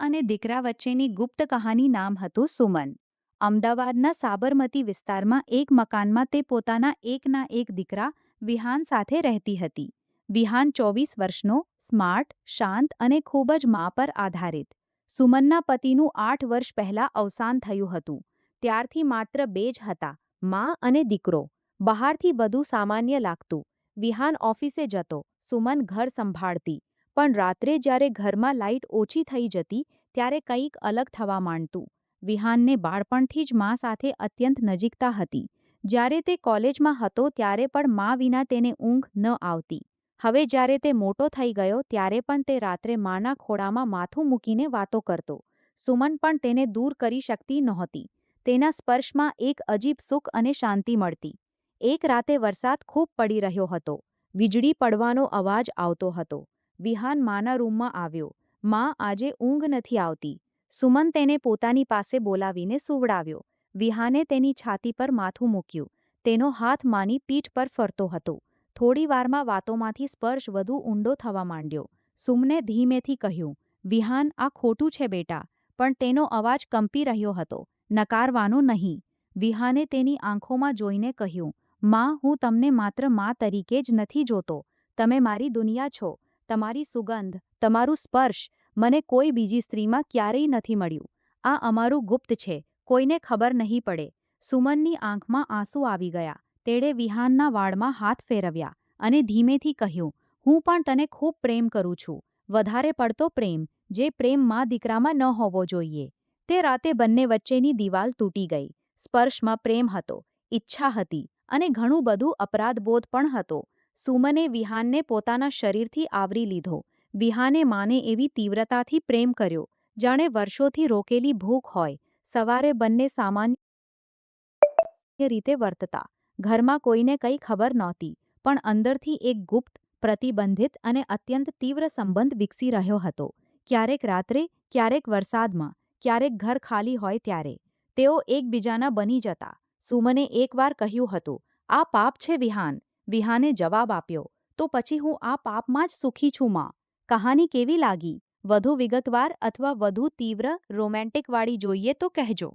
અને દીકરા વચ્ચેની ગુપ્ત કહાની નામ હતું સુમન. અમદાવાદના સાબરમતી વિસ્તારમાં એક મકાનમાં તે પોતાના એકના એક દીકરા વિહાન સાથે રહેતી હતી. વિહાન 24 વર્ષનો, સ્માર્ટ, શાંત અને ખૂબ જ મા પર આધારિત. સુમનના પતિનું 8 વર્ષ પહેલાં અવસાન થયું હતું. ત્યારથી માત્ર બે જ હતા, મા અને દીકરો. બહારથી બધું સામાન્ય લાગતું. વિહાન ઓફિસે જતો, સુમન ઘર સંભાળતી. પણ રાત્રે જ્યારે ઘરમાં લાઇટ ઓછી થઈ જતી ત્યારે કંઈક અલગ થવા માંડતું. વિહાનને બાળપણથી જ મા સાથે અત્યંત નજીકતા હતી. જ્યારે તે કોલેજમાં હતો ત્યારે પણ મા વિના તેને ઊંઘ ન આવતી. હવે જ્યારે તે મોટો થઈ ગયો ત્યારે પણ તે રાત્રે માના ખોળામાં માથું મૂકીને વાતો કરતો. સુમન પણ તેને દૂર કરી શકતી નહોતી. તેના સ્પર્શમાં એક અજીબ સુખ અને શાંતિ મળતી. એક રાતે વરસાદ ખૂબ પડી રહ્યો હતો. વીજળી પડવાનો અવાજ આવતો હતો. વિહાન માના રૂમમાં આવ્યો. માં, આજે ઊંઘ નથી આવતી. સુમન તેને પોતાની પાસે બોલાવીને સુવડાવ્યો. વિહાને તેની છાતી પર માથું મૂક્યું. તેનો હાથ માની પીઠ પર ફરતો હતો. થોડી વારમાં વાતોમાંથી સ્પર્શ વધુ ઊંડો થવા માંડ્યો. સુમને ધીમેથી કહ્યું, વિહાન, આ ખોટું છે બેટા. પણ તેનો અવાજ કંપી રહ્યો હતો. નકારવાનો નહીં. વિહાને તેની આંખોમાં જોઈને કહ્યું, માં, હું તમને માત્ર મા તરીકે જ નથી જોતો. તમે મારી દુનિયા છો. તમારી સુગંધ, તમારું સ્પર્શ મને કોઈ બીજી સ્ત્રીમાં ક્યારેય નથી મળ્યું. આ અમારું ગુપ્ત છે, કોઈને ખબર નહીં પડે. સુમનની આંખમાં આંસુ આવી ગયા. તેણે વિહાનના વાળમાં હાથ ફેરવ્યા અને ધીમેથી કહ્યું, હું પણ તને ખૂબ પ્રેમ કરું છું. વધારે પડતો પ્રેમ, જે પ્રેમ મા દીકરામાં ન હોવો જોઈએ. તે રાતે બંને વચ્ચેની દિવાલ તૂટી ગઈ. સ્પર્શમાં પ્રેમ હતો, ઈચ્છા હતી અને ઘણું બધું અપરાધબોધ પણ હતો. સુમને વિહાનને પોતાના શરીરથી આવરી લીધો. વિહાને માને એવી તીવ્રતાથી પ્રેમ કર્યો, જાણે વર્ષોથી રોકેલી ભૂખ હોય. સવારે બંને સામાન્ય રીતે વર્તતા. ઘરમાં કોઈને કંઈ ખબર નહોતી, પણ અંદરથી એક ગુપ્ત, પ્રતિબંધિત અને અત્યંત તીવ્ર સંબંધ વિકસી રહ્યો હતો. ક્યારેક રાત્રે, ક્યારેક વરસાદમાં, ક્યારેક ઘર ખાલી હોય ત્યારે તેઓ એકબીજાના બની જતા. સુમને એકવાર કહ્યું હતું, આ પાપ છે વિહાન. વિહાને જવાબ આપ્યો, તો પછી હું આ પાપમાં જ સુખી છું માં. કહાની કેવી લાગી? વધુ વિગતવાર અથવા વધુ તીવ્ર રોમેન્ટિકવાળી જોઈએ તો કહેજો.